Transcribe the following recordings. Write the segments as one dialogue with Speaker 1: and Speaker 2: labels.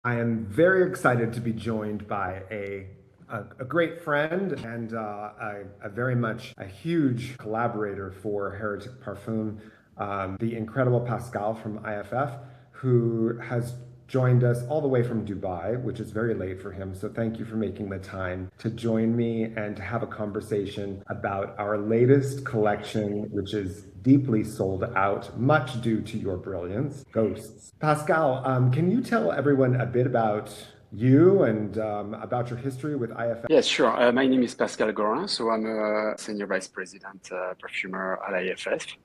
Speaker 1: I am very excited to be joined by a great friend and a very much a huge collaborator for Heretic Parfum, the incredible Pascal from IFF, who has joined us all the way from Dubai, which is very late for him. So thank you for making the time to join me and to have a conversation about our latest collection, which is deeply sold out, much due to your brilliance, Ghosts. Pascal, can you tell everyone a bit about you and about your history with IFF?
Speaker 2: Yes, sure. My name is Pascal Gaurin, so I'm a Senior Vice President Perfumer at IFF.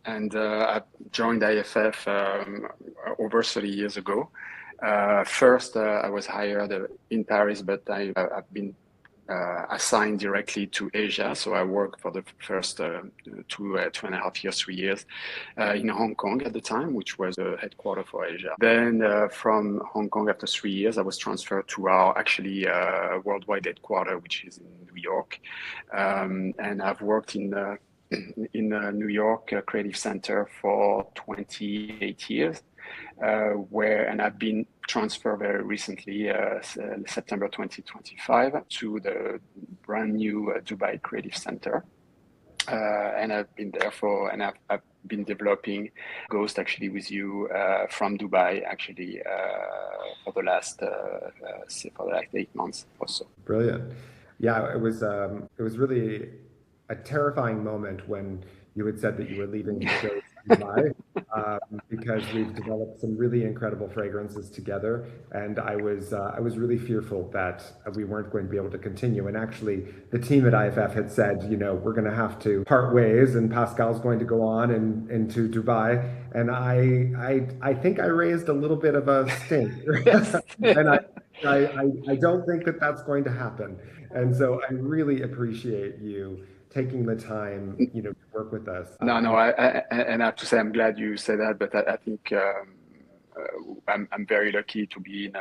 Speaker 2: I joined IFF over 30 years ago. First, I was hired in Paris, but I've been assigned directly to Asia. So I worked for the first 2.5 years, 3 years in Hong Kong at the time, which was the headquarters for Asia. Then from Hong Kong, after 3 years, I was transferred to our actually worldwide headquarters, which is in New York. And I've worked in New York Creative Center for 28 years. And I've been transferred very recently, September 2025, to the brand new Dubai Creative Center. And I've been there and I've been developing Ghost actually with you from Dubai actually for the last 8 months or so.
Speaker 1: Brilliant. Yeah, it was really a terrifying moment when you had said that you were leaving to go to Dubai, because we've developed some really incredible fragrances together, and I was really fearful that we weren't going to be able to continue. And actually, the team at IFF had said, we're going to have to part ways, and Pascal's going to go on into Dubai. And I think I raised a little bit of a stink,
Speaker 2: Yes.
Speaker 1: and I don't think that that's going to happen. And so I really appreciate you taking the time, to work with us.
Speaker 2: No, and I have to say, I'm glad you said that, but I think I'm very lucky to be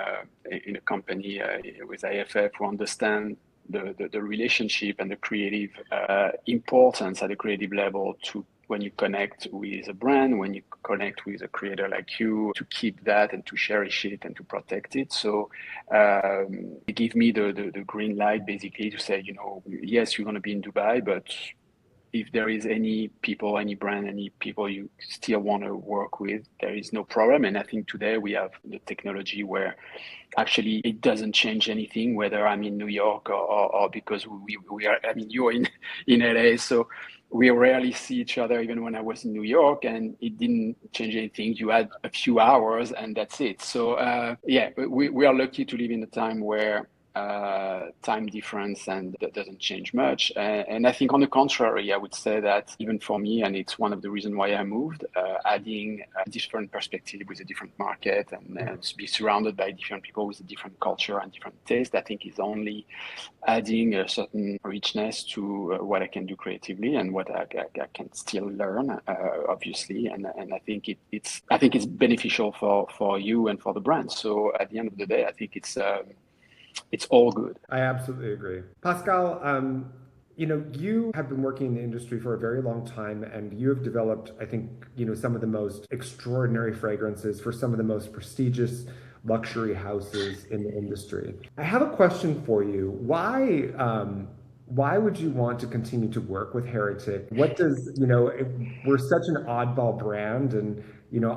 Speaker 2: in a company with IFF who understand the relationship and the creative importance at the creative level to when you connect with a brand, when you connect with a creator like you, to keep that and to cherish it and to protect it. So they give me the green light basically to say, yes, you're going to be in Dubai, but if there is any people, any brand, any people you still want to work with, there is no problem. And I think today we have the technology where actually it doesn't change anything, whether I'm in New York or because we are, you're in LA. So we rarely see each other, even when I was in New York, and it didn't change anything. You had a few hours and that's it. So we are lucky to live in a time where time difference and that doesn't change much. And I think on the contrary, I would say that even for me, and it's one of the reasons why I moved, adding a different perspective with a different market and to be surrounded by different people with a different culture and different taste, I think is only adding a certain richness to what I can do creatively and what I can still learn, obviously. And I think it's beneficial for you and for the brand. So at the end of the day, I think it's all good.
Speaker 1: I absolutely agree. Pascal, you have been working in the industry for a very long time, and you have developed, I think, some of the most extraordinary fragrances for some of the most prestigious luxury houses in the industry. I have a question for you. Why would you want to continue to work with Heretic? What does, we're such an oddball brand, and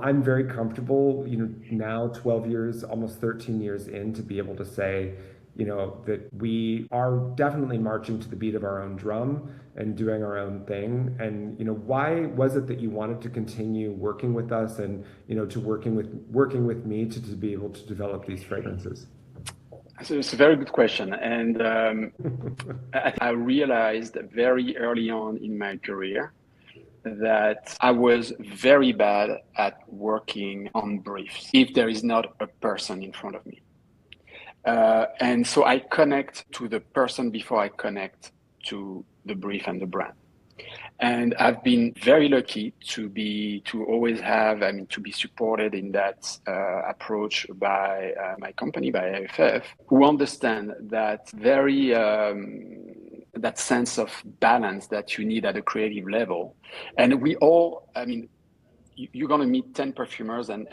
Speaker 1: I'm very comfortable, now 12 years, almost 13 years in, to be able to say, that we are definitely marching to the beat of our own drum and doing our own thing. And, why was it that you wanted to continue working with us and, to working with me to be able to develop these fragrances?
Speaker 2: So it's a very good question. And I realized very early on in my career that I was very bad at working on briefs if there is not a person in front of me. And so I connect to the person before I connect to the brief and the brand. And I've been very lucky to always have, to be supported in that approach by my company, by IFF, who understand that that sense of balance that you need at a creative level. And we all, you're going to meet 10 perfumers and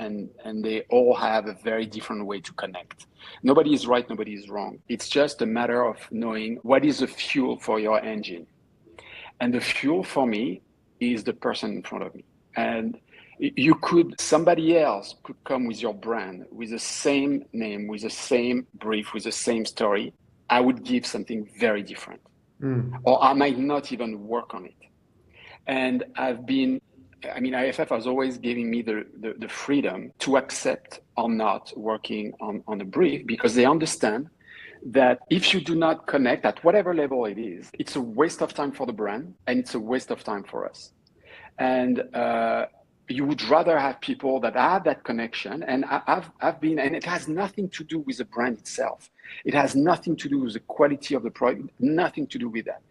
Speaker 2: they all have a very different way to connect. Nobody is right, nobody is wrong. It's just a matter of knowing what is the fuel for your engine. And the fuel for me is the person in front of me. And somebody else could come with your brand, with the same name, with the same brief, with the same story. I would give something very different. Or I might not even work on it. And IFF has always given me the freedom to accept or not working on a brief, because they understand that if you do not connect at whatever level it is, it's a waste of time for the brand and it's a waste of time for us. And you would rather have people that have that connection. And and it has nothing to do with the brand itself. It has nothing to do with the quality of the product, nothing to do with that.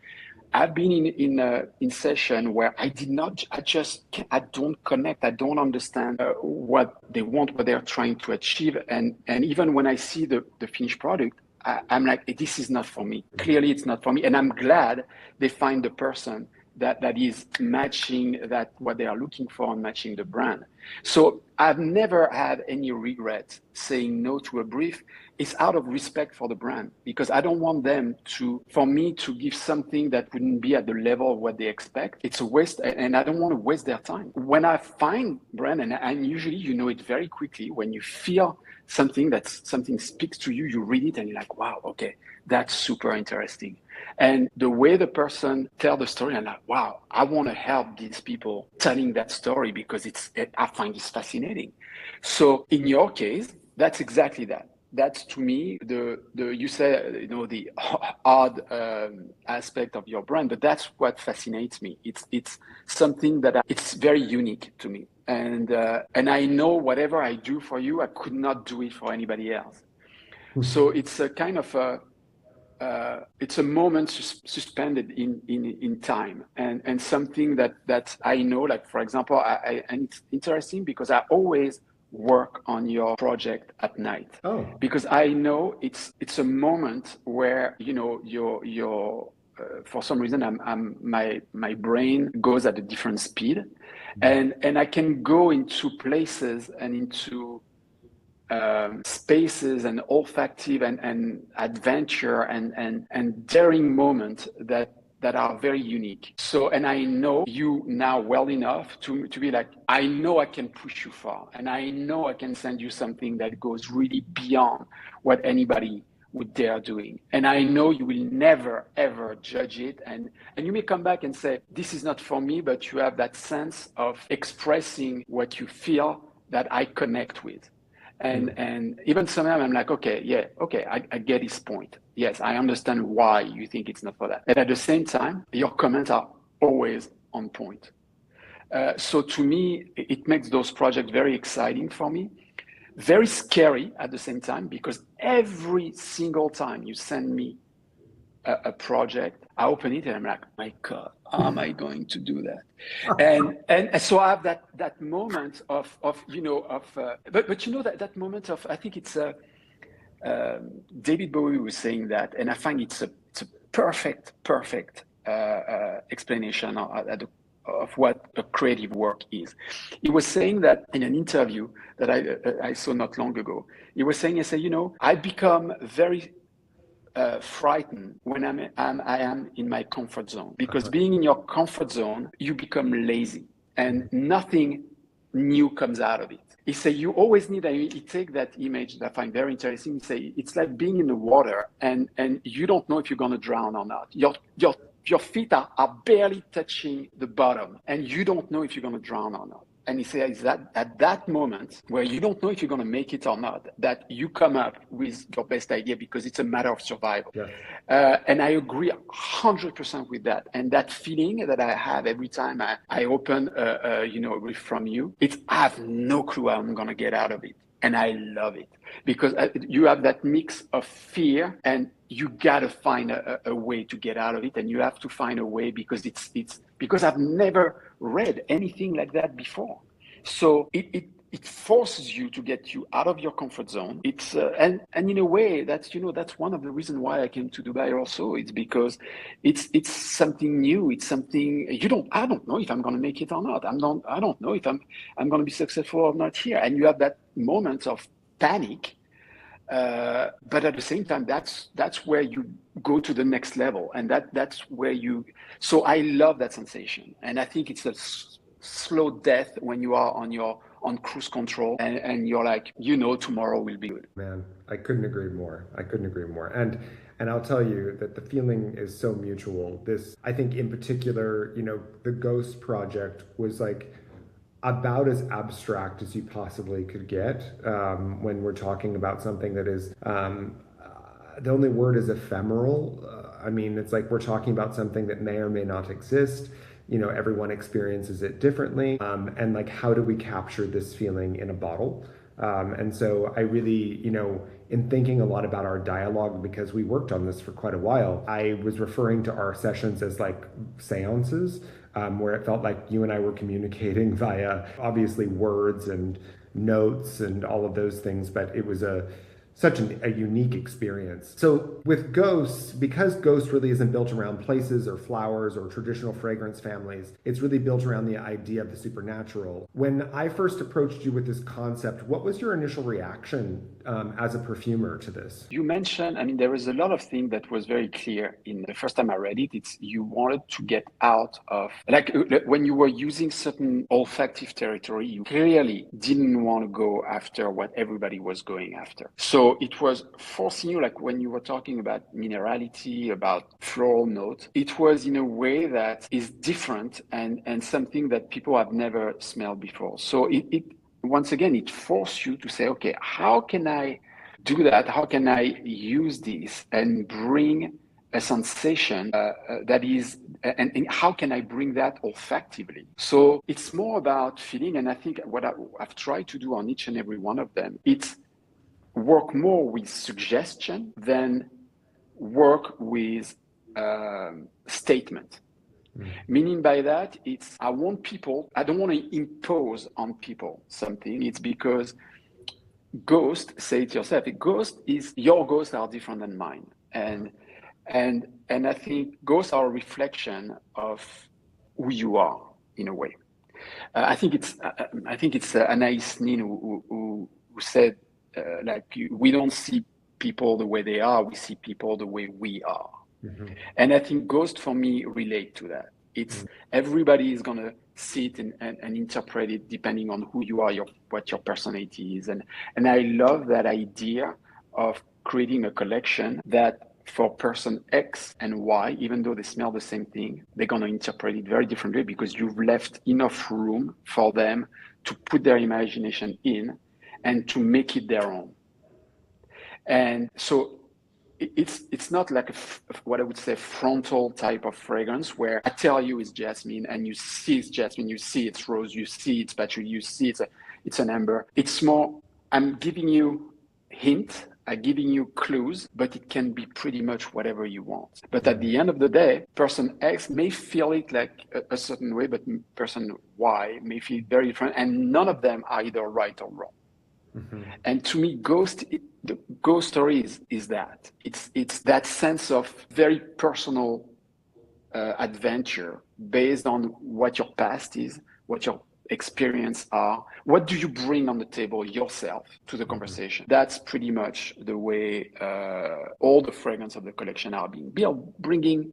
Speaker 2: I've been in session where I don't connect. I don't understand what they want, what they're trying to achieve. And even when I see the finished product, I'm like, this is not for me. Clearly, it's not for me. And I'm glad they find the person that is matching what they are looking for and matching the brand. So I've never had any regret saying no to a brief. It's out of respect for the brand, because I don't want for me to give something that wouldn't be at the level of what they expect. It's a waste, and I don't want to waste their time. When I find brand, and usually you know it very quickly, when you feel something speaks to you, you read it and you're like, wow, okay, that's super interesting. And the way the person tells the story, I'm like, wow, I want to help these people telling that story, because I find it fascinating. So in your case, that's exactly that. That's, to me, you say, the odd aspect of your brand, but that's what fascinates me. It's something that it's very unique to me. And I know whatever I do for you, I could not do it for anybody else. So it's a kind of it's a moment suspended in time, and something that I know, like, for example, and it's interesting because I always work on your project at night. Because I know it's a moment where your for some reason my brain goes at a different speed, and I can go into places and into spaces and olfactive and adventure and daring moments that are very unique. So, and I know you now well enough to be like, I know I can push you far, and I know I can send you something that goes really beyond what anybody would dare doing. And I know you will never, ever judge it. And you may come back and say, this is not for me, but you have that sense of expressing what you feel that I connect with. And even sometimes I'm like, I get his point. Yes, I understand why you think it's not for that. And at the same time, your comments are always on point. So to me, it makes those projects very exciting for me, very scary at the same time, because every single time you send me a project, I open it and I'm like, my God, how am I going to do that? And so I have that moment of but that moment of, I think it's David Bowie was saying that, and I find it's a perfect explanation of what a creative work is. He was saying that in an interview that I saw not long ago. He was saying, I become very frightened when I am in my comfort zone, because being in your comfort zone, you become lazy and nothing new comes out of it. He said you always need, he take that image that I find very interesting. He say it's like being in the water and you don't know if you're going to drown or not. Your feet are barely touching the bottom and you don't know if you're going to drown or not. And he says that at that moment where you don't know if you're going to make it or not, that you come up with your best idea, because it's a matter of survival. Yeah. And I agree 100% with that. And that feeling that I have every time I open a brief from you, I have no clue how I'm going to get out of it. And I love it because you have that mix of fear, and you got to find a way to get out of it. And you have to find a way because because I've never read anything like that before. So it forces you to get you out of your comfort zone. It's and in a way that's that's one of the reasons why I came to Dubai also. It's because it's something new. It's something I don't know if I'm going to make it or not. I don't know if I'm going to be successful or not here. And you have that moment of panic. But at the same time, that's where you go to the next level, and that's where you. So I love that sensation, and I think it's a slow death when you are on cruise control, and you're like, tomorrow will be good.
Speaker 1: Man, I couldn't agree more. I couldn't agree more. And I'll tell you that the feeling is so mutual. This, I think, in particular, the Ghost project was like about as abstract as you possibly could get when we're talking about something that is the only word is ephemeral. I mean, it's like we're talking about something that may or may not exist. Everyone experiences it differently. And like, how do we capture this feeling in a bottle? And so I really, in thinking a lot about our dialogue, because we worked on this for quite a while, I was referring to our sessions as like seances, where it felt like you and I were communicating via obviously words and notes and all of those things, but it was such a unique experience. So with Ghosts, because Ghost really isn't built around places or flowers or traditional fragrance families, it's really built around the idea of the supernatural. When I first approached you with this concept, what was your initial reaction as a perfumer to this?
Speaker 2: You mentioned, there was a lot of things that was very clear in the first time I read it. It's you wanted to get out of, like when you were using certain olfactive territory, you clearly didn't want to go after what everybody was going after. So it was forcing you, like when you were talking about minerality, about floral note, it was in a way that is different and something that people have never smelled before. So it once again, it forced you to say, okay, how can I do that? How can I use this and bring a sensation that is, and how can I bring that olfactively? So it's more about feeling, and I think what I've tried to do on each and every one of them, it's work more with suggestion than work with statement. Meaning by that, I don't want to impose on people something. It's because say it yourself, your ghosts are different than mine. And I think ghosts are a reflection of who you are in a way. I think it's Anais Nin who said, we don't see people the way they are, we see people the way we are. Mm-hmm. And I think ghosts for me relate to that. It's everybody is going to see it and interpret it depending on who you are, what your personality is. And I love that idea of creating a collection that for person X and Y, even though they smell the same thing, they're going to interpret it very differently because you've left enough room for them to put their imagination in and to make it their own. And so it's not like what I would say frontal type of fragrance where I tell you it's jasmine and you see it's jasmine, you see it's rose, you see it's patchouli, you see it's an amber. It's more, I'm giving you hint, I'm giving you clues, but it can be pretty much whatever you want. But at the end of the day, person X may feel it like a certain way, but person Y may feel very different, and none of them are either right or wrong. Mm-hmm. And to me, the ghost story is that it's that sense of very personal adventure based on what your past is, what your experience are, what do you bring on the table yourself to the conversation. Mm-hmm. That's pretty much the way all the fragrance of the collection are being built, bringing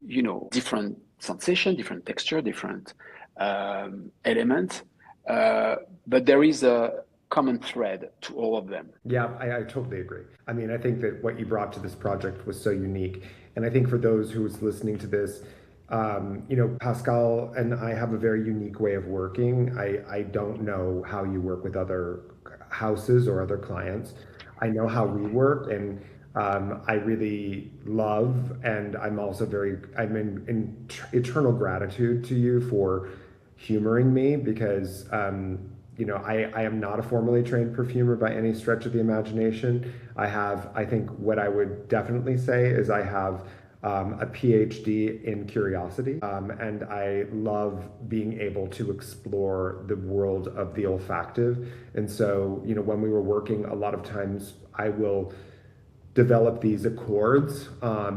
Speaker 2: different sensation, different texture, different element, but there is a common thread to all of them.
Speaker 1: Yeah, I totally agree. I mean, I think that what you brought to this project was so unique. And I think for those who's listening to this, Pascal and I have a very unique way of working. I don't know how you work with other houses or other clients. I know how we work, and I really love, and I'm also I'm in eternal gratitude to you for humoring me because, I am not a formally trained perfumer by any stretch of the imagination. I think what I would definitely say is I have a PhD in curiosity, and I love being able to explore the world of the olfactive. And so, when we were working, a lot of times I will develop these accords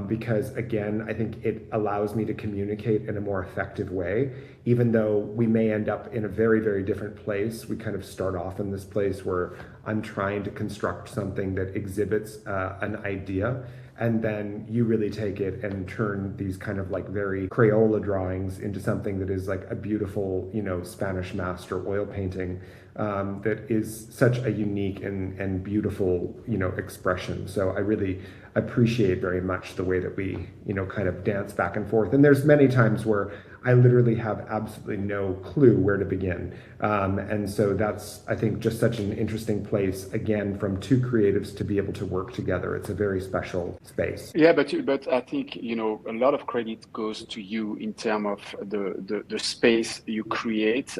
Speaker 1: because, again, I think it allows me to communicate in a more effective way. Even though we may end up in a very, very different place, we kind of start off in this place where I'm trying to construct something that exhibits an idea. And then you really take it and turn these kind of like very Crayola drawings into something that is like a beautiful, Spanish master oil painting that is such a unique and beautiful, expression. So I really appreciate very much the way that we, kind of dance back and forth. And there's many times where I literally have absolutely no clue where to begin. And so that's, I think, just such an interesting place, again, from two creatives to be able to work together. It's a very special space.
Speaker 2: Yeah, but I think, a lot of credit goes to you in terms of the space you create,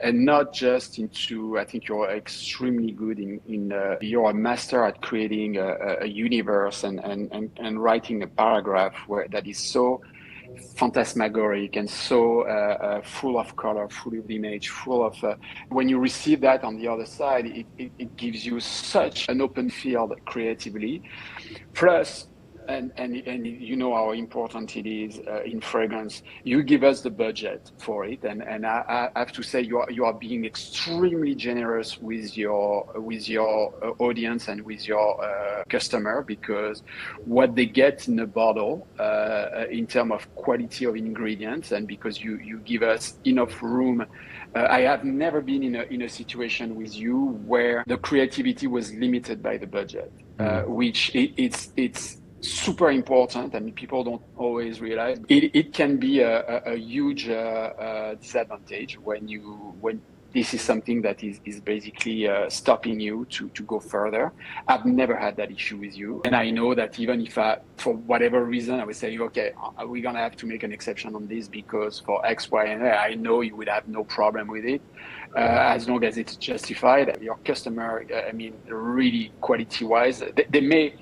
Speaker 2: and not just into, I think you're extremely good you're a master at creating a universe and writing a paragraph that is so phantasmagoric and so full of color, full of image, full of when you receive that on the other side, it gives you such an open field creatively. Plus, and how important it is in fragrance. You give us the budget for it, and I have to say you are being extremely generous with your audience and with your customer, because what they get in a bottle in terms of quality of ingredients, and because you give us enough room. I have never been in a situation with you where the creativity was limited by the budget, which it's super important. I mean, people don't always realize it can be a huge disadvantage when this is something that is basically stopping you to go further. I've never had that issue with you. And I know that even if for whatever reason, I would say, okay, we're going to have to make an exception on this because for X, Y, and Z, I know you would have no problem with it. As long as it's justified. Your customer, really quality-wise, they may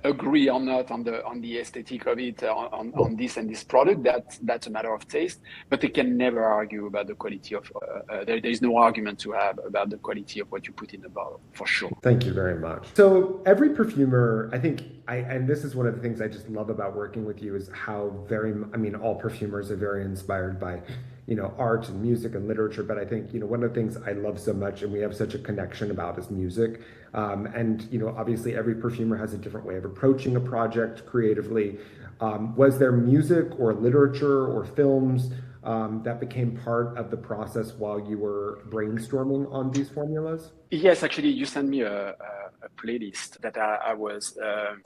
Speaker 2: agree or not on the aesthetic of it, on this and this product. That's a matter of taste, but they can never argue about the quality of there is no argument to have about the quality of what you put in the bottle, for sure.
Speaker 1: Thank you very much. So every perfumer, I think, and this is one of the things I just love about working with you, is how all perfumers are very inspired by art and music and literature. But I think, one of the things I love so much and we have such a connection about is music. And, obviously every perfumer has a different way of approaching a project creatively. Was there music or literature or films that became part of the process while you were brainstorming on these formulas?
Speaker 2: Yes, actually, you sent me a playlist that I was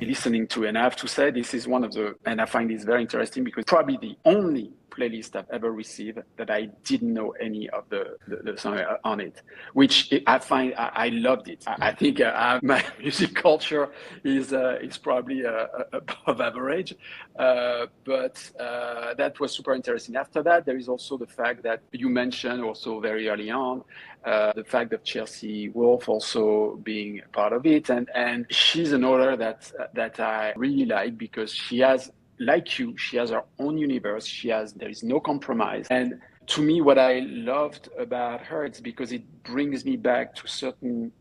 Speaker 2: listening to, and I have to say this is and I find this very interesting because probably the only playlist I've ever received that I didn't know any of the song on it, which I find I loved it. I think my music culture is probably above average, but that was super interesting. After that, there is also the fact that you mentioned also very early on, the fact of Chelsea Wolfe also being part of it, and she's an author that I really like because she has, like you, she has her own universe. There is no compromise. And to me, what I loved about her, it's because it brings me back to certain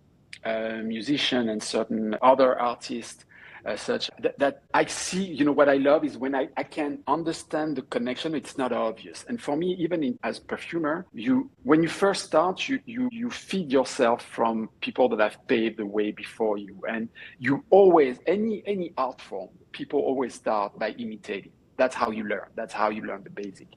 Speaker 2: musicians and certain other artists, such that I see, what I love is when I can understand the connection. It's not obvious. And for me, even as perfumer, when you first start, you feed yourself from people that have paved the way before you. And you always, any art form, people always start by imitating. That's how you learn. That's how you learn the basic.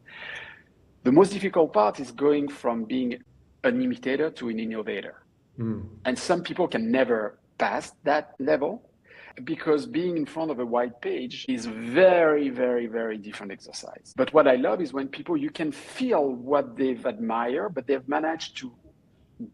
Speaker 2: The most difficult part is going from being an imitator to an innovator. And some people can never pass that level, because being in front of a white page is very, very, very different exercise. But what I love is when you can feel what they've admired, but they've managed to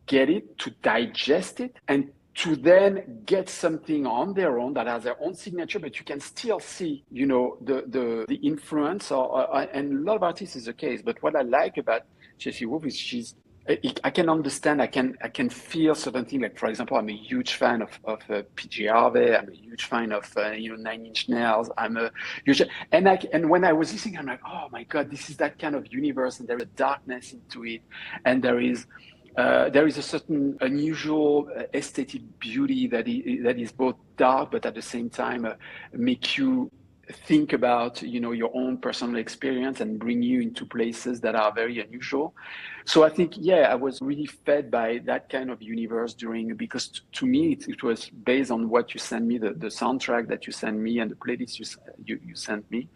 Speaker 2: get it, to digest it, and to then get something on their own that has their own signature, but you can still see, the influence, and a lot of artists is the case. But what I like about Chelsea Wolfe is she's I can understand. I can feel certain things. Like for example, I'm a huge fan of PG Harvey. I'm a huge fan of Nine Inch Nails. I'm a huge and when I was listening, I'm like, oh my God, this is that kind of universe, and there is a darkness into it, and there is a certain unusual aesthetic beauty that is both dark but at the same time make you think about your own personal experience and bring you into places that are very unusual. So I think, yeah, I was really fed by that kind of universe during, because to me it was based on what you sent me, the soundtrack that you sent me and the playlist you sent me.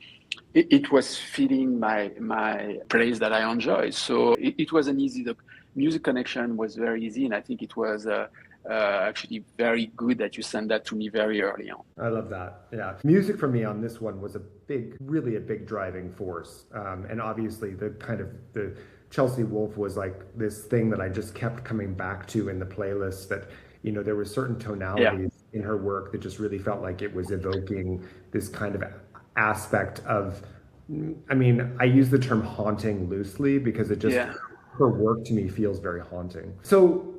Speaker 2: It was fitting my place that I enjoy. So it was an easy, the music connection was very easy, and I think it was actually very good that you sent that to me very early on.
Speaker 1: I love that. Yeah. Music for me on this one was a big, really a big driving force. And obviously the Chelsea Wolfe was like this thing that I just kept coming back to in the playlist, that, there were certain
Speaker 2: Yeah,
Speaker 1: tonalities in her work that just really felt like it was evoking this kind of aspect of, I mean, I use the term haunting loosely because it just,
Speaker 2: yeah.
Speaker 1: her work to me feels very haunting. So,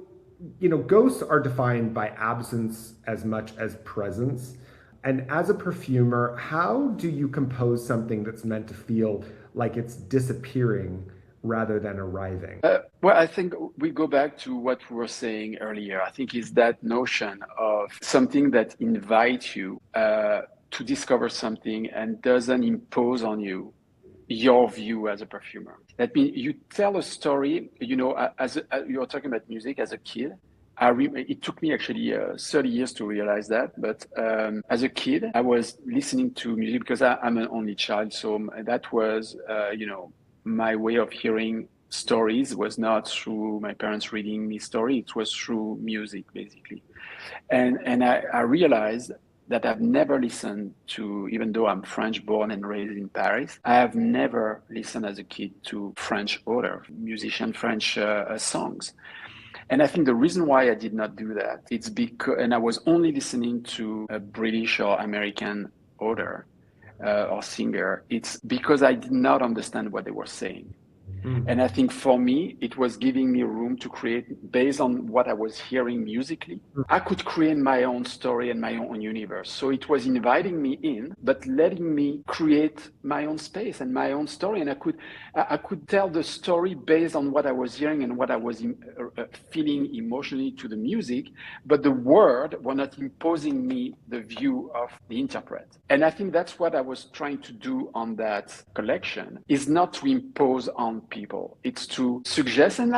Speaker 1: ghosts are defined by absence as much as presence. And as a perfumer, how do you compose something that's meant to feel like it's disappearing rather than arriving?
Speaker 2: Well, I think we go back to what we were saying earlier. I think it's that notion of something that invites you to discover something and doesn't impose on you your view as a perfumer. That means you tell a story. You're talking about music as a kid. It took me actually 30 years to realize that. But as a kid, I was listening to music because I'm an only child. So that was, my way of hearing stories was not through my parents reading me story. It was through music, basically. And I realized that I've never listened to, even though I'm French born and raised in Paris, I have never listened as a kid to French author, musician, French songs. And I think the reason why I did not do that, it's because, and I was only listening to a British or American author or singer, it's because I did not understand what they were saying. And I
Speaker 1: Mm.
Speaker 2: think for me, it was giving me room to create based on what I was hearing musically. I could create my own story and my own universe. So it was inviting me in, but letting me create my own space and my own story. And I could tell the story based on what I was hearing and what I was feeling emotionally to the music, but the word were not imposing me the view of the interpret. And I think that's what I was trying to do on that collection, is not to impose on people. It's to suggest, and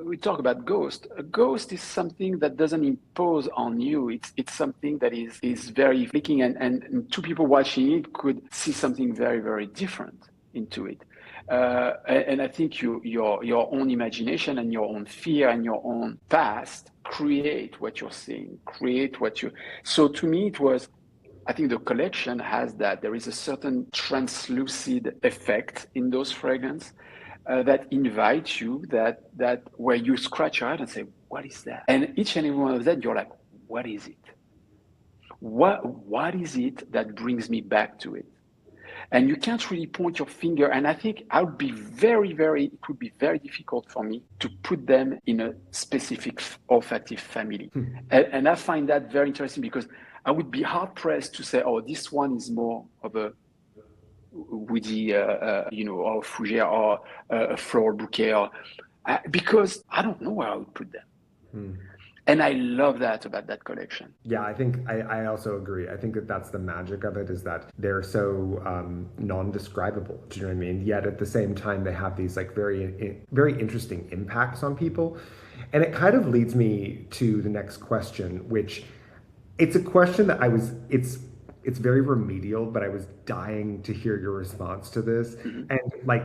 Speaker 2: we talk about ghost. A ghost is something that doesn't impose on you. It's something that is very flicking, and two people watching it could see something very, very different into it. And I think your own imagination and your own fear and your own past create what you're seeing, create what you. So to me, it was. I think the collection has that. There is a certain translucid effect in those fragrances that invite you, that where you scratch your head and say, "What is that?" And each and every one of that, you're like, "What is it? What is it that brings me back to it?" And you can't really point your finger. And I think I would be it would be very difficult for me to put them in a specific olfactive family. And I find that very interesting because I would be hard pressed to say, oh, this one is more of a woody, or fougere, or a floral bouquet, because I don't know where I would put them.
Speaker 1: Hmm.
Speaker 2: And I love that about that collection.
Speaker 1: Yeah, I think I also agree. I think that that's the magic of it, is that they're so non-describable. Do you know what I mean? Yet at the same time, they have these like very interesting impacts on people. And it kind of leads me to the next question, which it's a question that it's very remedial, but I was dying to hear your response to this.
Speaker 2: Mm-hmm.
Speaker 1: And like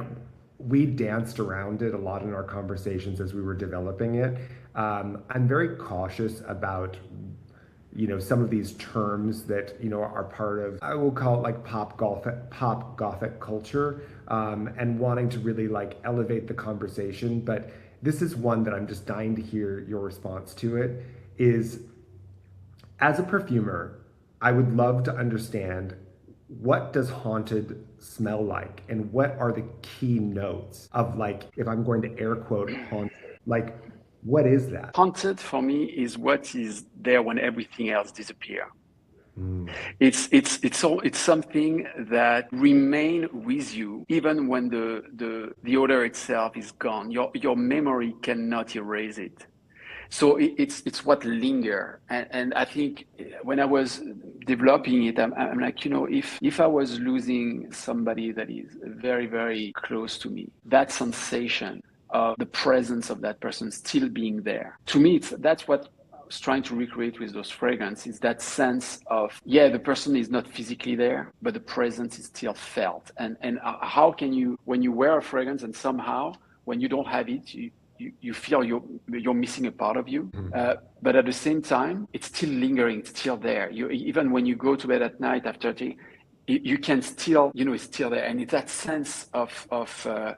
Speaker 1: we danced around it a lot in our conversations as we were developing it. I'm very cautious about, some of these terms that, are part of, I will call it like pop gothic culture, and wanting to really like elevate the conversation. But this is one that I'm just dying to hear your response to it. Is, as a perfumer, I would love to understand, what does haunted smell like, and what are the key notes of, like, if I'm going to air quote haunted, Like, what is that?
Speaker 2: Haunted for me is what is there when everything else disappears.
Speaker 1: Mm.
Speaker 2: It's something that remain with you even when the odor itself is gone. Your memory cannot erase it. So it's what linger. And I think when I was developing it, I'm like, if I was losing somebody that is very, very close to me, that sensation of the presence of that person still being there, to me, that's what I was trying to recreate with those fragrances, that sense of, yeah, the person is not physically there, but the presence is still felt. And how can you, when you wear a fragrance and somehow when you don't have it, you feel you're missing a part of you, but at the same time, it's still lingering, it's still there. Even when you go to bed at night after you can still, it's still there, and it's that sense of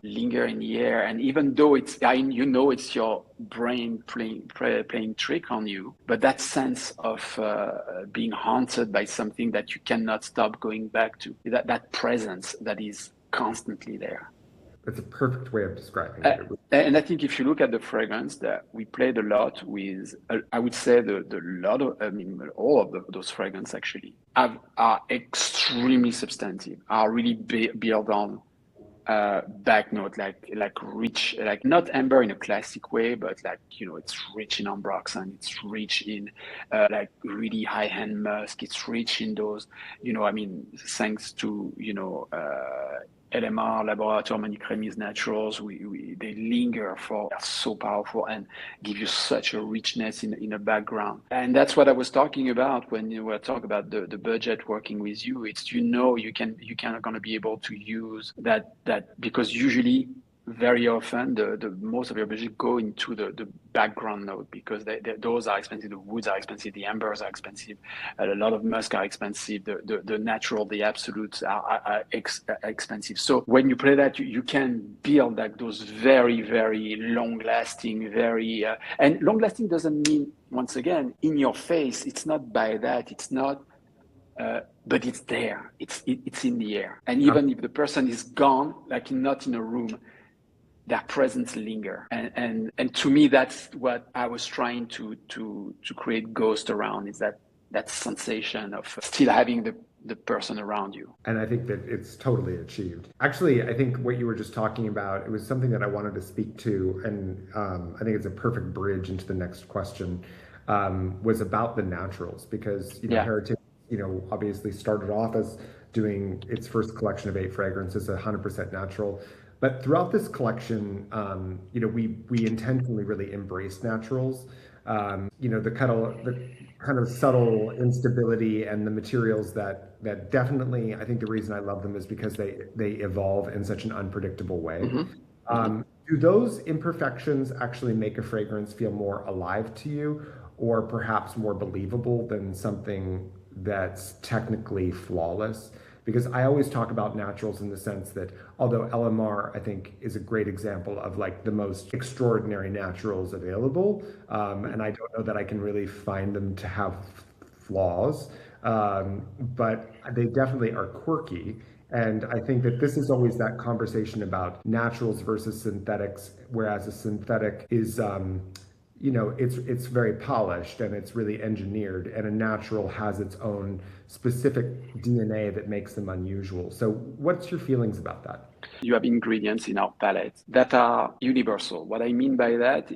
Speaker 2: linger in the air. And even though it's your brain playing trick on you, but that sense of being haunted by something that you cannot stop going back to, that presence that is constantly there.
Speaker 1: That's a perfect way of describing it.
Speaker 2: And I think if you look at the fragrance that we played a lot with, I would say all of those fragrances actually are extremely substantive, are really built on back note, like rich, like not amber in a classic way, but like, it's rich in ambroxan, it's rich in like really high-end musk, it's rich in those, thanks to, LMR, Laboratoire Manicremies Naturals, they linger for, they're so powerful and give you such a richness in a background. And that's what I was talking about when you were talking about the budget working with you. It's, you can gonna be able to use that because usually very often the most of your budget go into the background note, because those are expensive. The woods are expensive, the ambers are expensive, a lot of musk are expensive, the natural, the absolutes are expensive. So when you play that, you can build like those very, very long lasting, and long lasting doesn't mean, once again, in your face. It's not by that, it's not but it's there, it's in the air. And even if the person is gone, like not in a room, their presence linger. And to me, that's what I was trying to create Ghost around, is that sensation of still having the person around you.
Speaker 1: And I think that it's totally achieved. Actually, I think what you were just talking about, it was something that I wanted to speak to, and I think it's a perfect bridge into the next question, was about the naturals, because Heretic, obviously started off as doing its first collection of 8 fragrances, 100% natural. But throughout this collection, we intentionally really embraced naturals. The kind of subtle instability and the materials that definitely, I think the reason I love them is because they evolve in such an unpredictable way. Mm-hmm. Do those imperfections actually make a fragrance feel more alive to you, or perhaps more believable than something that's technically flawless? Because I always talk about naturals in the sense that, although LMR, I think, is a great example of like the most extraordinary naturals available, and I don't know that I can really find them to have flaws, but they definitely are quirky. And I think that this is always that conversation about naturals versus synthetics, whereas a synthetic is it's very polished and it's really engineered, and a natural has its own specific DNA that makes them unusual. So what's your feelings about that?
Speaker 2: You have ingredients in our palette that are universal. What I mean by that,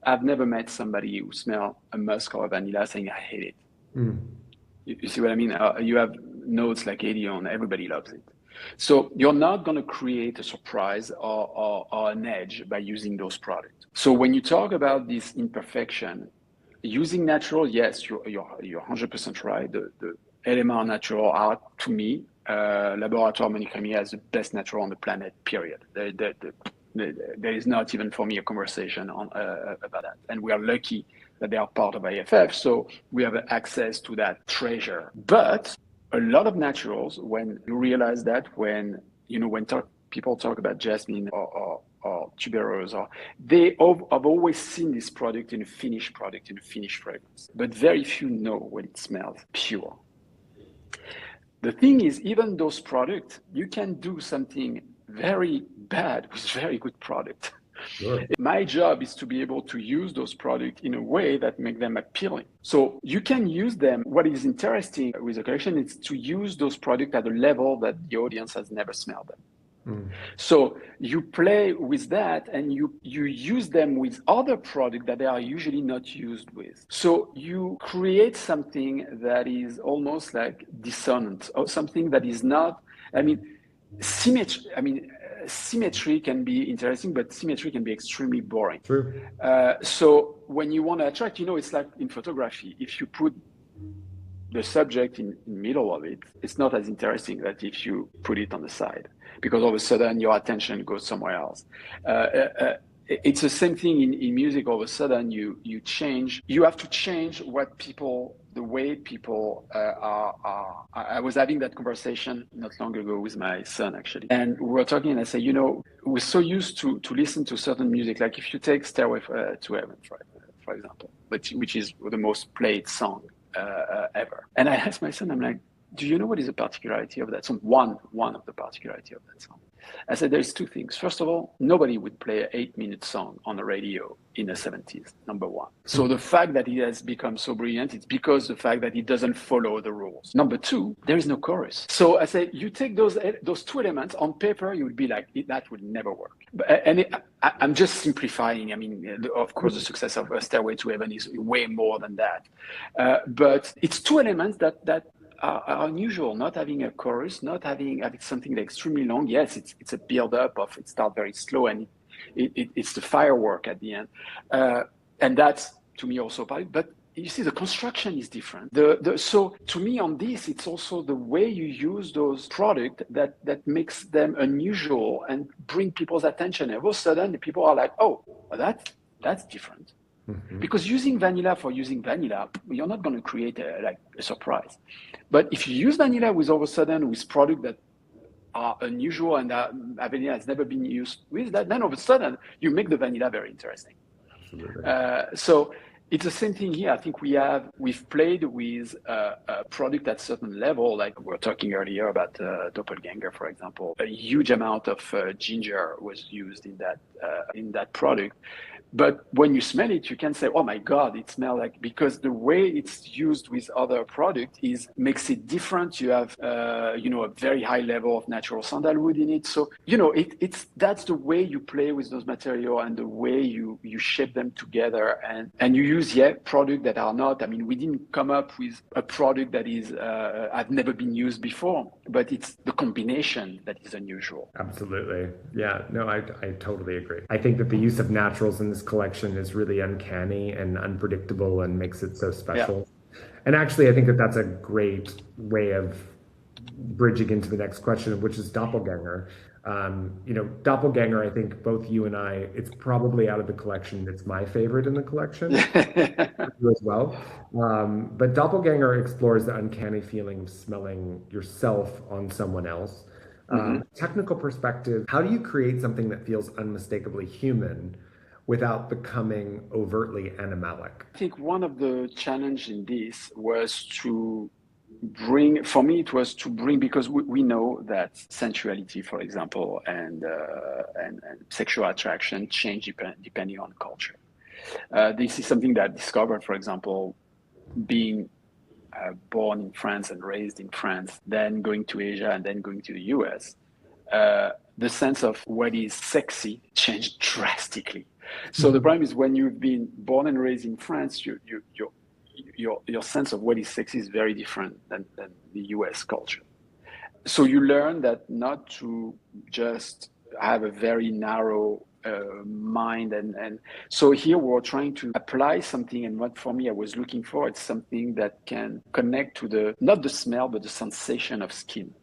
Speaker 2: I've never met somebody who smells a musk or a vanilla saying, I hate it. Mm. You see what I mean? You have notes like Adion, everybody loves it. So you're not going to create a surprise or an edge by using those products. So when you talk about this imperfection, using natural, yes, you're 100% right. The LMR natural are, to me, Laboratoire Manicremies has the best natural on the planet, period. There is not even for me a conversation about that. And we are lucky that they are part of IFF, so we have access to that treasure. But a lot of naturals, when you realize that, when people talk about jasmine or tuberose, they have always seen this product in a finished fragrance, but very few know when it smells pure. The thing is, even those products, you can do something very bad with very good product.
Speaker 1: Sure.
Speaker 2: My job is to be able to use those products in a way that make them appealing. So you can use them. What is interesting with the collection is to use those products at a level that the audience has never smelled them. So you play with that and you use them with other products that they are usually not used with. So you create something that is almost like dissonant, or something that is not, symmetry can be interesting, but symmetry can be extremely boring.
Speaker 1: True.
Speaker 2: So when you want to attract, it's like in photography, if you put the subject in the middle of it, it's not as interesting that if you put it on the side, because all of a sudden your attention goes somewhere else. It's the same thing in music. All of a sudden you have to change the way people are. I was having that conversation not long ago with my son, actually. And we were talking, and I said, we're so used to listen to certain music. Like if you take Stairway to Heaven, for example, which is the most played song ever. And I asked my son, I'm like, do you know what is the particularity of that song? One of the particularity of that song. I said, there's two things. First of all, nobody would play an 8-minute song on the radio in the 70s, number one. So the fact that it has become so brilliant, it's because the fact that it doesn't follow the rules. Number two, there is no chorus. So I said, you take those two elements on paper, you would be like, that would never work. I'm just simplifying. Of course, the success of Stairway to Heaven is way more than that. But it's two elements that are unusual, not having a chorus, not having something like extremely long. Yes, it's a build-up of, it starts very slow, and it's the firework at the end. And that's, to me, also part of it. But you see, the construction is different. So to me, on this, it's also the way you use those products that makes them unusual and bring people's attention. And all of a sudden, the people are like, oh, well, that's different. Because using vanilla for using vanilla, you're not going to create a surprise. But if you use vanilla with all of a sudden with products that are unusual and vanilla has never been used with, that, then all of a sudden you make the vanilla very interesting.
Speaker 1: Absolutely.
Speaker 2: So it's the same thing here. I think we've played with a product at a certain level, like we were talking earlier about Doppelganger, for example. A huge amount of ginger was used in that product. But when you smell it, you can say, oh my God, it smells like, because the way it's used with other products makes it different. You have, a very high level of natural sandalwood in it. So, that's the way you play with those materials and the way you shape them together. And you use, products that are not, we didn't come up with a product that is, have never been used before, but it's the combination that is unusual.
Speaker 1: Absolutely. Yeah, no, I totally agree. I think that the use of naturals in this collection is really uncanny and unpredictable and makes it so special. Yeah. And actually, I think that that's a great way of bridging into the next question, which is Doppelganger. Doppelganger, I think both you and I, it's probably out of the collection, it's my favorite in the collection as well. But Doppelganger explores the uncanny feeling of smelling yourself on someone else. Technical perspective, how do you create something that feels unmistakably human without becoming overtly animalic?
Speaker 2: I think one of the challenges in this was to bring, because we know that sensuality, for example, and sexual attraction change depending on culture. This is something that I discovered, for example, being born in France and raised in France, then going to Asia and then going to the US. The sense of what is sexy changed drastically. So the problem is when you've been born and raised in France, your sense of what is sexy is very different than the US culture. So you learn that not to just have a very narrow mind. And so here we're trying to apply something. And what for me I was looking for, it's something that can connect to not the smell, but the sensation of skin.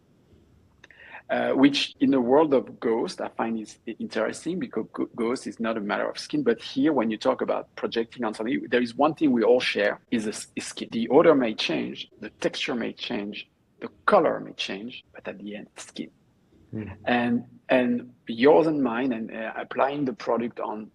Speaker 2: Which in the world of ghost, I find is interesting because ghost is not a matter of skin. But here, when you talk about projecting on something, there is one thing we all share is skin. The odor may change, the texture may change, the color may change, but at the end, skin. And yours and mine, and applying the product on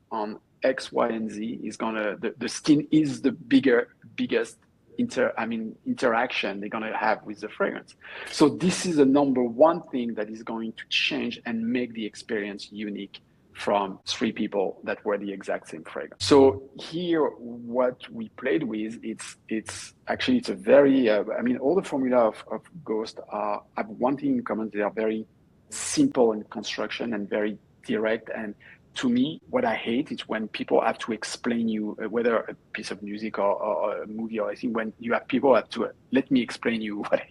Speaker 2: X, Y, and Z is the skin is the biggest interaction they're going to have with the fragrance. So this is the number one thing that is going to change and make the experience unique from 3 people that were the exact same fragrance. So here, what we played with, it's actually, it's a very, all the formula of Ghost have one thing in common. They are very simple in construction and very direct. And to me, what I hate is when people have to explain you, whether a piece of music or a movie or anything, when you have people have to, let me explain you what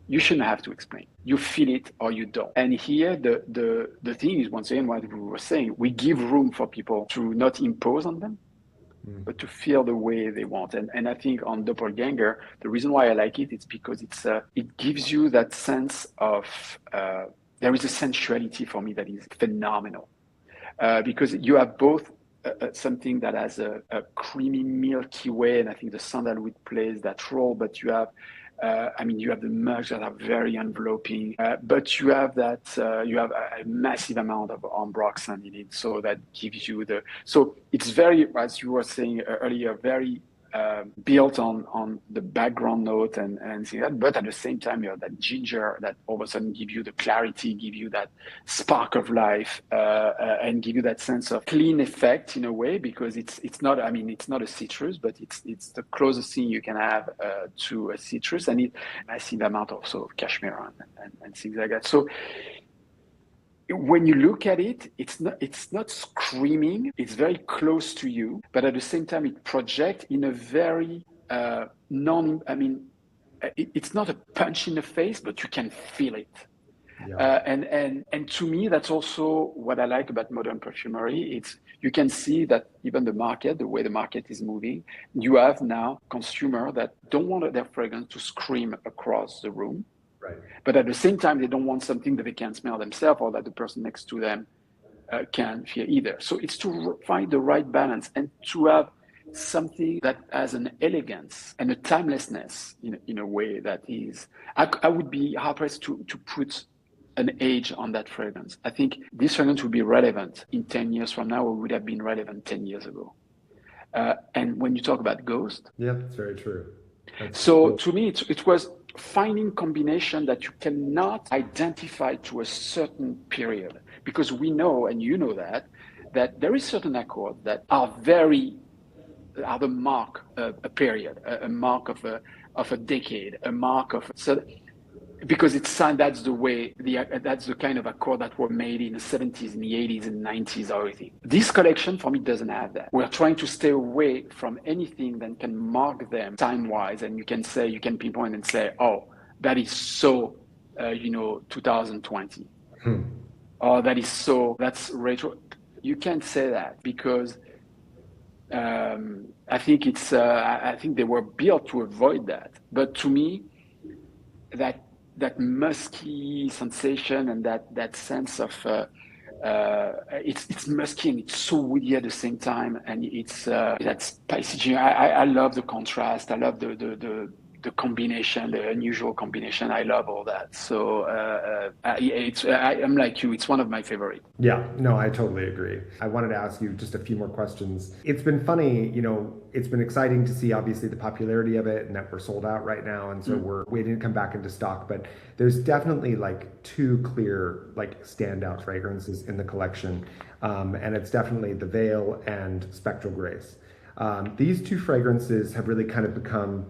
Speaker 2: you shouldn't have to explain. You feel it or you don't. And here, the thing is, once again, what we were saying, we give room for people to not impose on them, but to feel the way they want. And I think on Doppelganger, the reason why I like it is because it gives you that sense of, there is a sensuality for me that is phenomenal. Because you have both something that has a creamy, milky way, and I think the sandalwood plays that role, but you have, you have the mugs that are very enveloping, but you have you have a massive amount of ambroxan in it, so that gives you so it's very, as you were saying earlier, very built on the background note and things like that, but at the same time you have that ginger that all of a sudden give you the clarity, give you that spark of life, and give you that sense of clean effect in a way, because it's not a citrus, but it's the closest thing you can have to a citrus, and it massive amount also of cashmere and things like that. So when you look at it, it's not screaming. It's very close to you, but at the same time, it projects in a very it's not a punch in the face, but you can feel it. Yeah. And to me, that's also what I like about modern perfumery. You can see that even the way the market is moving, you have now consumers that don't want their fragrance to scream across the room. Right. But at the same time, they don't want something that they can smell themselves or that the person next to them can feel either. So it's to find the right balance and to have something that has an elegance and a timelessness in a way that is, I would be hard-pressed to put an age on that fragrance. I think this fragrance would be relevant in 10 years from now, or would have been relevant 10 years ago. And when you talk about Ghost.
Speaker 1: Yeah, that's very true.
Speaker 2: To me, it was finding combination that you cannot identify to a certain period, because we know, and you know that there is certain accords that are the mark of a period, a mark of a decade, a mark of, so because that's the kind of accord that were made in the 70s, in the 80s and 90s or everything. This collection for me doesn't have that. We're trying to stay away from anything that can mark them time-wise, and you can pinpoint and say, oh, that is so 2020. Or that's retro. You can't say that, because I think I think they were built to avoid that. But to me, that musky sensation and that sense of it's musky and it's so woody at the same time, and it's that spicy. I love the contrast. I love the combination, the unusual combination. I love all that. So I'm like you. It's one of my favorites.
Speaker 1: Yeah, no, I totally agree. I wanted to ask you just a few more questions. It's been funny, it's been exciting to see obviously the popularity of it and that we're sold out right now. And so we're waiting to come back into stock, but there's definitely like two clear, like standout fragrances in the collection. And it's definitely the Veil and Spectral Grace. These two fragrances have really kind of become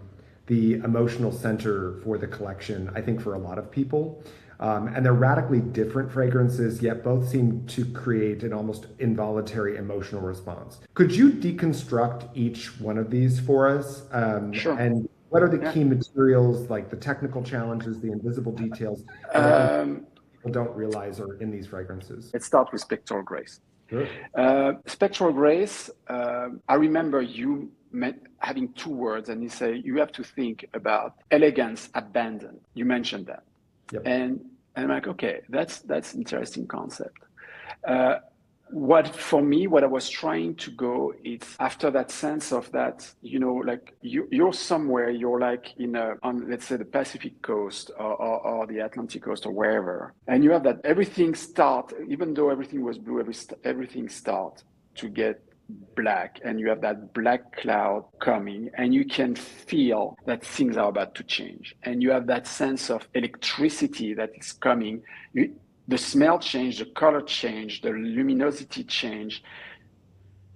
Speaker 1: the emotional center for the collection, I think, for a lot of people. And they're radically different fragrances, yet both seem to create an almost involuntary emotional response. Could you deconstruct each one of these for us?
Speaker 2: Sure.
Speaker 1: And what are the key materials, like the technical challenges, the invisible details that people don't realize are in these fragrances?
Speaker 2: Let's start with Spectral Grace.
Speaker 1: Sure.
Speaker 2: Spectral Grace, I remember you having two words, and you say you have to think about elegance, abandon. You mentioned that.
Speaker 1: Yep.
Speaker 2: And I'm like, okay, that's interesting concept. What I was trying to go, it's after that sense of that, like you're somewhere, you're like on, let's say, the Pacific coast or the Atlantic coast or wherever, and you have that everything start, even though everything was blue, everything start to get black, and you have that black cloud coming, and you can feel that things are about to change, and you have that sense of electricity that is coming. the smell changed, the color changed, the luminosity changed,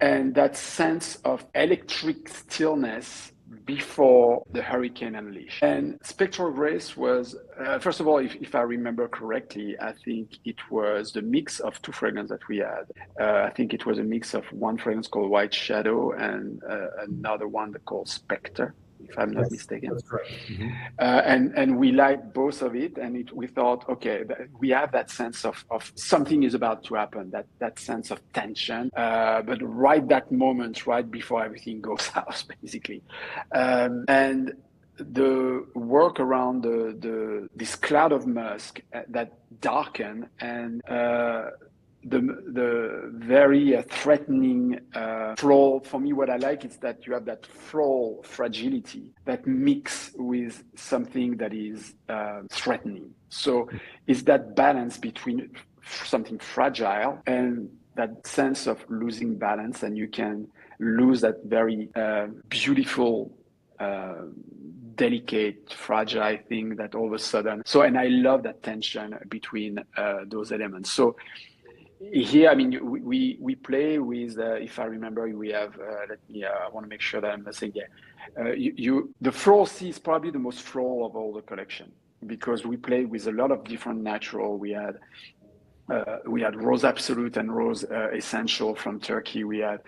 Speaker 2: and that sense of electric stillness before the hurricane unleashed. And Spectral Grace was, first of all, if I remember correctly, I think it was the mix of two fragrances that we had. I think it was a mix of one fragrance called White Shadow and another one called Spectre, if I'm not mistaken.
Speaker 1: That's correct. Mm-hmm.
Speaker 2: And we liked both of it, and we thought, okay, we have that sense of something is about to happen, that sense of tension, but right that moment, right before everything goes out, basically, and the work around this cloud of musk that darken and the very threatening floral. For me, what I like is that you have that floral fragility that mix with something that is threatening. So it's that balance between something fragile and that sense of losing balance, and you can lose that very beautiful delicate, fragile thing that all of a sudden. So, and I love that tension between those elements. So here, I mean, we play with, if I remember, we have, I want to make sure that I'm not saying, the floral C is probably the most floral of all the collection, because we play with a lot of different natural. We had Rose Absolute and Rose Essential from Turkey. We had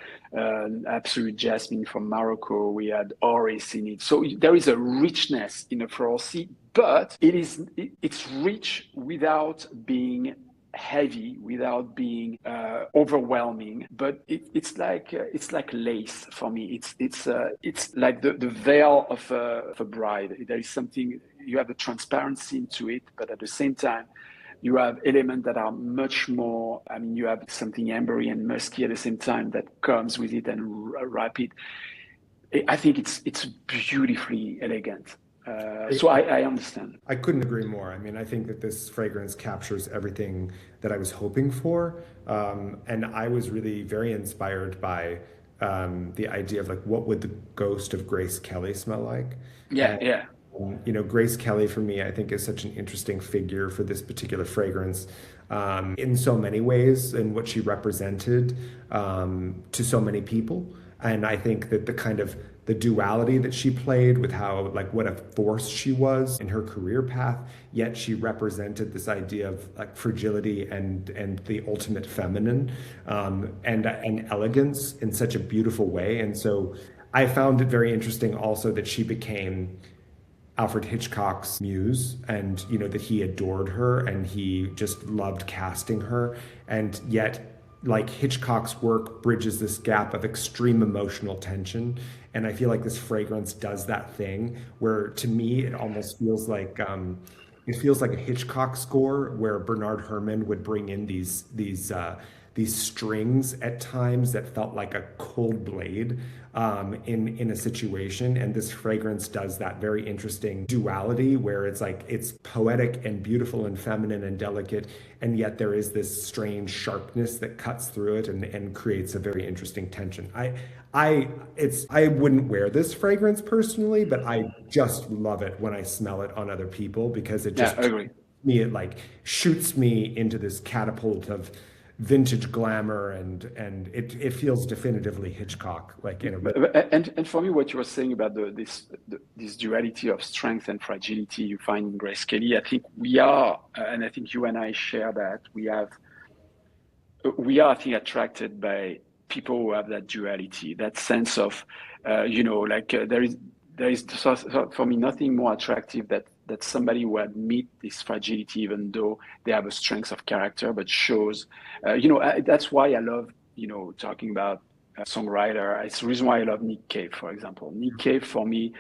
Speaker 2: Absolute Jasmine from Morocco. We had Orris in it. So there is a richness in a floral C, but it's rich without being heavy, without being overwhelming. But it's like lace for me. It's like the veil of a bride. There is something, you have a transparency into it, but at the same time, you have elements that are much more, I mean, you have something ambery and musky at the same time that comes with it and rapid. I think it's beautifully elegant. So I understand.
Speaker 1: I couldn't agree more. I mean, I think that this fragrance captures everything that I was hoping for. And I was really very inspired by the idea of like, what would the ghost of Grace Kelly smell like?
Speaker 2: Yeah.
Speaker 1: You know, Grace Kelly for me, I think, is such an interesting figure for this particular fragrance in so many ways, and what she represented to so many people. And I think that the duality that she played with how, like, what a force she was in her career path, yet she represented this idea of like fragility and the ultimate feminine and elegance in such a beautiful way. And so I found it very interesting also that she became Alfred Hitchcock's muse, and you know that he adored her and he just loved casting her, and yet like Hitchcock's work bridges this gap of extreme emotional tension, and I feel like this fragrance does that thing where, to me, it almost feels like a Hitchcock score where Bernard Herrmann would bring in these strings at times that felt like a cold blade in a situation. And this fragrance does that very interesting duality where it's like it's poetic and beautiful and feminine and delicate, and yet there is this strange sharpness that cuts through it and creates a very interesting tension. I wouldn't wear this fragrance personally, but I just love it when I smell it on other people, because it just,
Speaker 2: I agree.
Speaker 1: it like shoots me into this catapult of vintage glamour, and it feels definitively Hitchcock, like, you know.
Speaker 2: And for me, what you were saying about this duality of strength and fragility you find in Grace Kelly, I think we are, and I think you and I share that, we are, I think, attracted by people who have that duality, that sense of, there is for me nothing more attractive that somebody who admit this fragility, even though they have a strength of character, but shows, that's why I love, talking about a songwriter. It's the reason why I love Nick Cave, for example. Nick Cave, for me,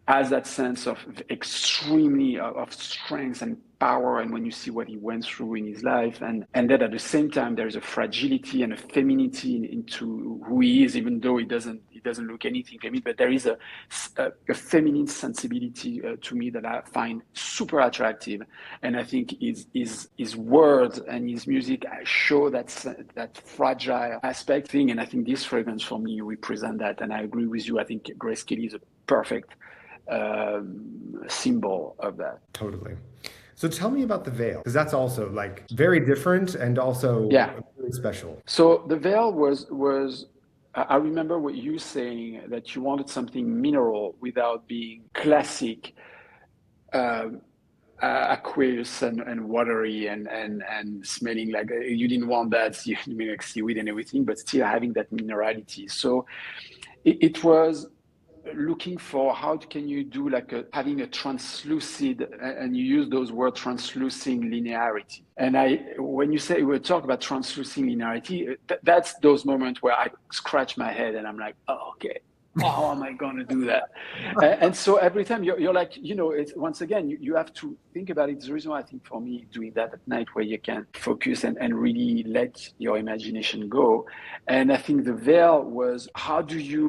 Speaker 2: has that sense of extremely of strength and power, and when you see what he went through in his life, and then at the same time there's a fragility and a femininity into who he is, even though he doesn't look anything feminine, but there is a feminine sensibility to me that I find super attractive, and I think his words and his music show that fragile aspect thing, and I think this fragrance for me represent that, and I agree with you. I think Grace Kelly is a perfect symbol of that.
Speaker 1: Totally. So tell me about the veil, because that's also like very different and
Speaker 2: Yeah.
Speaker 1: also really special.
Speaker 2: So the veil was I remember what you saying that you wanted something mineral without being classic um, aqueous and watery and smelling like you didn't want that you mean like seaweed and everything, but still having that minerality. So it was looking for how can you do like having a translucid, and you use those words, translucent linearity. And when you say we talk about translucent linearity, that's those moments where I scratch my head and I'm like, oh, okay, how am I going to do that? And so every time you're like, it's once again, you have to think about it. It's the reason why I think for me doing that at night, where you can focus and really let your imagination go. And I think the veil was how do you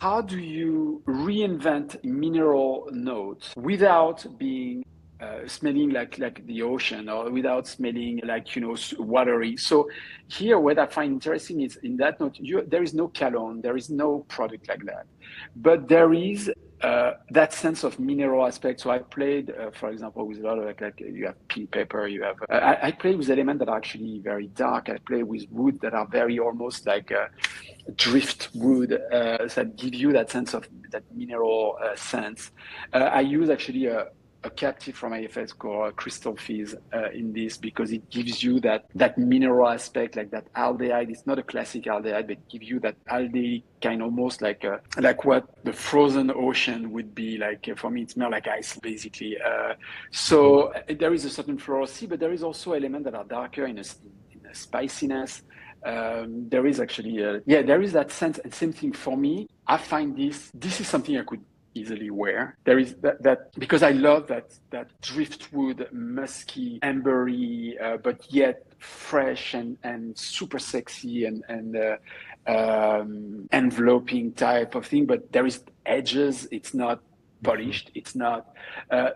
Speaker 2: reinvent mineral notes without being smelling like the ocean, or without smelling like watery. So here, what I find interesting is in that note, there is no cologne, there is no product like that, but there is that sense of mineral aspect. So I played, for example, with a lot of like you have pink pepper, you have. I play with elements that are actually very dark. I play with wood that are very almost like driftwood, that give you that sense of that mineral sense. I use actually a captive from IFF called Crystal Fizz in this, because it gives you that mineral aspect, like that aldehyde. It's not a classic aldehyde, but it gives you that aldehyde kind, almost like what the frozen ocean would be like. For me, it smells like ice, basically. So there is a certain florality, but there is also elements that are darker in a spiciness. There is actually, there is that sense. And same thing for me. I find this is something I could easily wear. There is that because I love that driftwood, musky, ambery, but yet fresh and super sexy and enveloping type of thing. But there is edges. It's not polished. It's not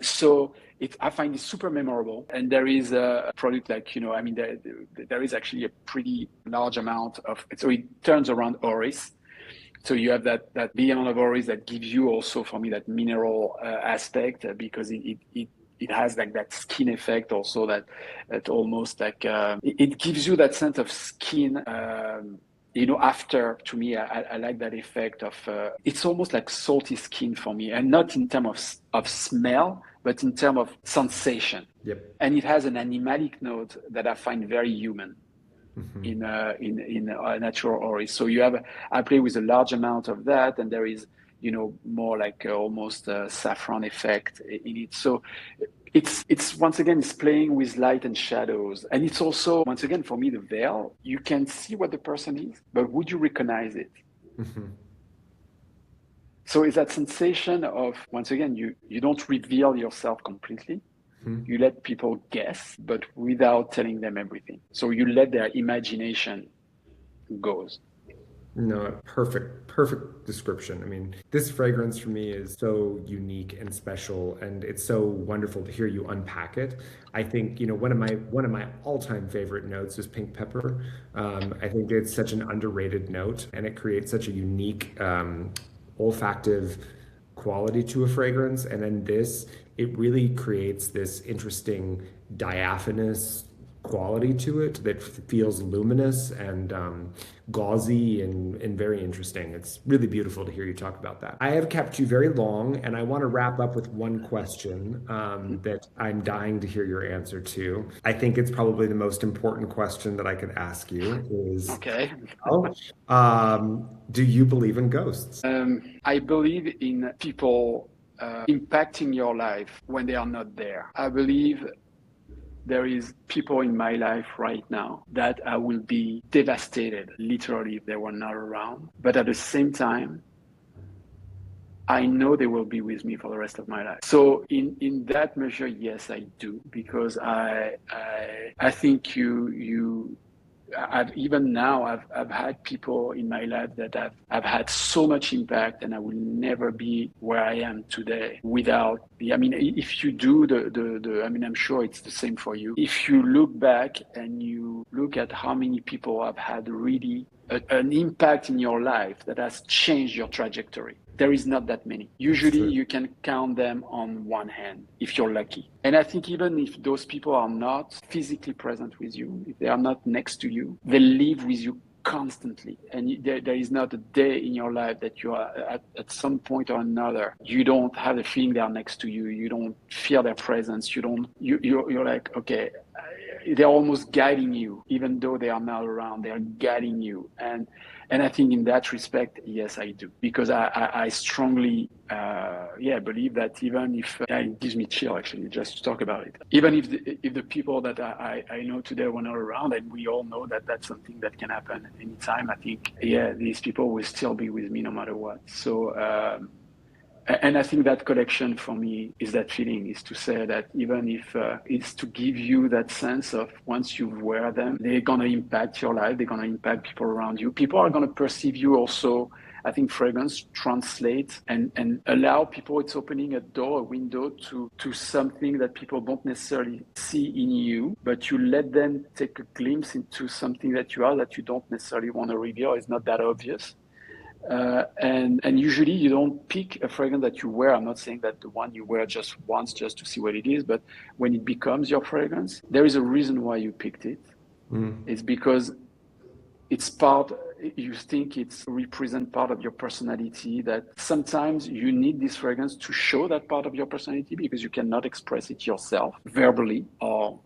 Speaker 2: so. I find it super memorable. And there is a product like, there is actually a pretty large amount of, so it turns around Oris. So you have that big amount of Oris that gives you also, for me, that mineral aspect, because it has like that skin effect also, that almost like, it gives you that sense of skin, after, to me, I like that effect of, it's almost like salty skin for me, and not in terms of smell, but in terms of sensation.
Speaker 1: Yep.
Speaker 2: And it has an animalic note that I find very human in natural Oris. So I play with a large amount of that, and there is, more like almost a saffron effect in it. So it's once again, it's playing with light and shadows. And it's also, once again, for me, the veil, you can see what the person is, but would you recognize it?
Speaker 1: Mm-hmm.
Speaker 2: So it's that sensation of, once again, you don't reveal yourself completely. Mm-hmm. You let people guess, but without telling them everything. So you let their imagination goes.
Speaker 1: No, perfect description. I mean, this fragrance for me is so unique and special, and it's so wonderful to hear you unpack it. I think, one of my all-time favorite notes is pink pepper. I think it's such an underrated note, and it creates such a unique olfactive quality to a fragrance. And then it really creates this interesting diaphanous quality to it that feels luminous and gauzy and very interesting. It's really beautiful to hear you talk about that. I have kept you very long, and I want to wrap up with one question that I'm dying to hear your answer to. I think it's probably the most important question that I could ask you is,
Speaker 2: okay.
Speaker 1: Do you believe in ghosts?
Speaker 2: I believe in people impacting your life when they are not there. I believe there is people in my life right now that I will be devastated, literally, if they were not around. But at the same time, I know they will be with me for the rest of my life. So in that measure, yes, I do, because I think I've had people in my life that have had so much impact, and I will never be where I am today without if you do I'm sure it's the same for you. If you look back and you look at how many people have had really an impact in your life that has changed your trajectory. there is not that many. Usually you can count them on one hand if you're lucky. And I think even if those people are not physically present with you, if they are not next to you, they live with you constantly. And there is not a day in your life that you are at some point or another, you don't have the feeling they are next to you. You don't feel their presence. You're like, okay, they're almost guiding you, even though they are not around, they are guiding you. And I think in that respect, yes, I do, because I strongly, believe that even if it gives me chill actually just to talk about it, even if the people that I know today were not around, and we all know that that's something that can happen anytime, I think, these people will still be with me no matter what. So, and I think that collection for me is that feeling, is to say that even if it's to give you that sense of once you wear them, they're going to impact your life, they're going to impact people around you. People are going to perceive you also. I think fragrance translates and allow people, it's opening a door, a window to something that people don't necessarily see in you, but you let them take a glimpse into something that you are that you don't necessarily want to reveal. It's not that obvious. And usually you don't pick a fragrance that you wear. I'm not saying that the one you wear just once just to see what it is, but when it becomes your fragrance, there is a reason why you picked it. It's because it's you think it's represent part of your personality, that sometimes you need this fragrance to show that part of your personality because you cannot express it yourself verbally or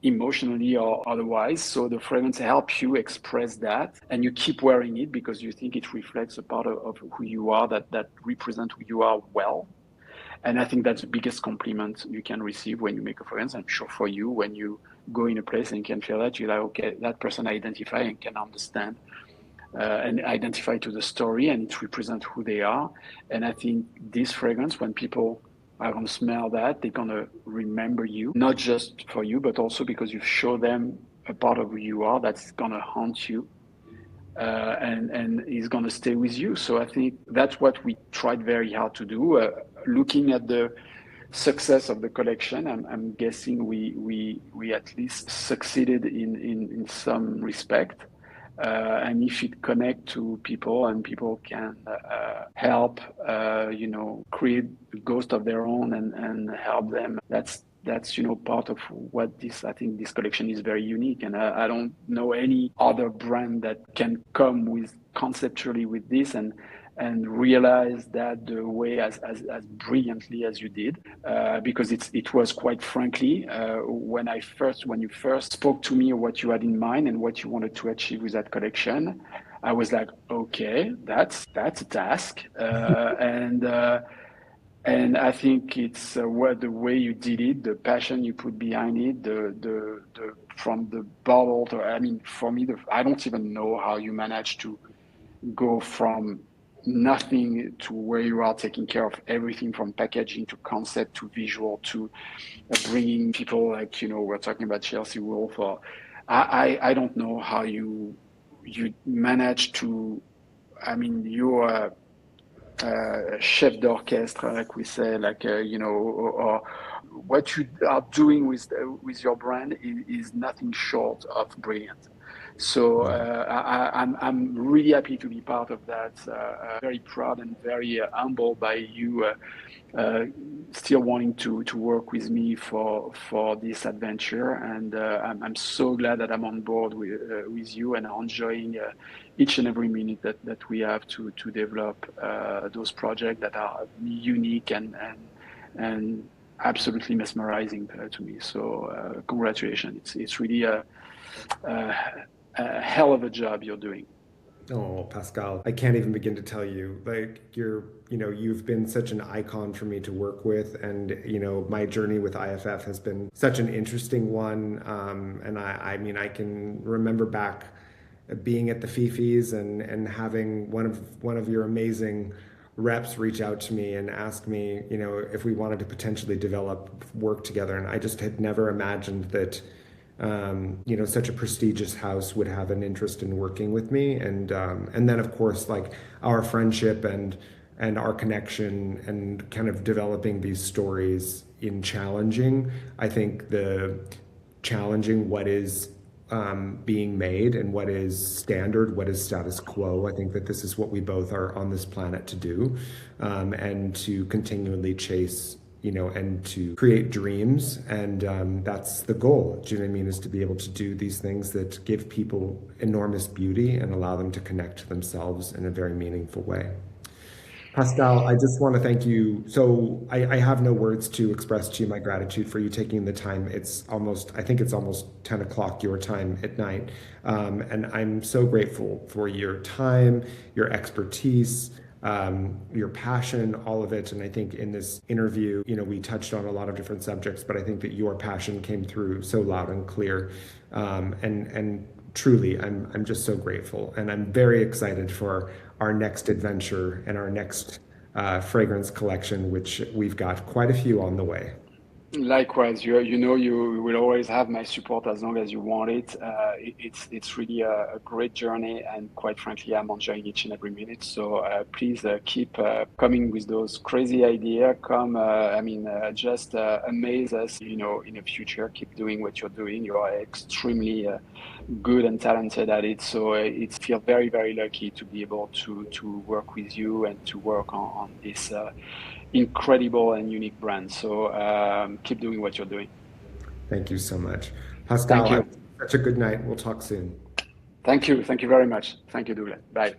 Speaker 2: emotionally or otherwise. So the fragrance helps you express that, and you keep wearing it because you think it reflects a part of who you are, that represent who you are well. And I think that's the biggest compliment you can receive when you make a fragrance. I'm sure for you, when you go in a place and can feel that, you're like, okay, that person identify and can understand and identify to the story, and it represents who they are. And I think this fragrance, when people are going to smell that, they're going to remember you, not just for you, but also because you show them a part of who you are that's going to haunt you and is going to stay with you. So I think that's what we tried very hard to do. Looking at the success of the collection, I'm guessing we at least succeeded in some respect. And if it connect to people and people can help, create a ghost of their own and help them, that's part of what I think this collection is very unique. And I don't know any other brand that can come with conceptually with this and realize that the way as brilliantly as you did, because it was quite frankly, when you first spoke to me what you had in mind and what you wanted to achieve with that collection, I was like, okay, that's a task, and I think it's the way you did it, the passion you put behind it, the from the bottle to, for me, I don't even know how you managed to go from nothing to where you are taking care of everything from packaging to concept to visual to bringing people like, we're talking about Chelsea Wolf, or I don't know how you managed to, you're chef d'orchestre, like we say, or what you are doing with your brand is nothing short of brilliant. So I'm really happy to be part of that. Very proud and very humbled by you still wanting to work with me for this adventure. And I'm so glad that I'm on board with you and enjoying each and every minute that we have to develop those projects that are unique and absolutely mesmerizing to me. So congratulations. It's really a hell of a job you're doing.
Speaker 1: Oh, Pascal, I can't even begin to tell you, you've been such an icon for me to work with. And, my journey with IFF has been such an interesting one. And I can remember back being at the Fifis and having one of your amazing reps reach out to me and ask me, if we wanted to potentially develop work together. And I just had never imagined that such a prestigious house would have an interest in working with me, and then of course like our friendship and our connection and kind of developing these stories in challenging. I think the challenging what is being made and what is standard, what is status quo. I think that this is what we both are on this planet to do, and to continually chase, and to create dreams. And that's the goal. Do you know what I mean? Is to be able to do these things that give people enormous beauty and allow them to connect to themselves in a very meaningful way. Pascal, I just want to thank you. So I have no words to express to you my gratitude for you taking the time. I think it's almost 10 o'clock your time at night. And I'm so grateful for your time, your expertise, your passion, all of it. And I think in this interview, we touched on a lot of different subjects, but I think that your passion came through so loud and clear. And truly, I'm just so grateful, and I'm very excited for our next adventure and our next fragrance collection, which we've got quite a few on the way.
Speaker 2: Likewise, you will always have my support as long as you want it. It's really a great journey, and quite frankly, I'm enjoying each and every minute. So please keep coming with those crazy ideas. Just amaze us. In the future, keep doing what you're doing. You are extremely good and talented at it. So it's feel very, very lucky to be able to work with you and to work on this incredible and unique brand. So keep doing what you're doing.
Speaker 1: Thank you so much.
Speaker 2: Thank
Speaker 1: Pascal, have
Speaker 2: you.
Speaker 1: such a good night. We'll talk soon.
Speaker 2: Thank you. Thank you very much. Thank you, Douglas. Bye.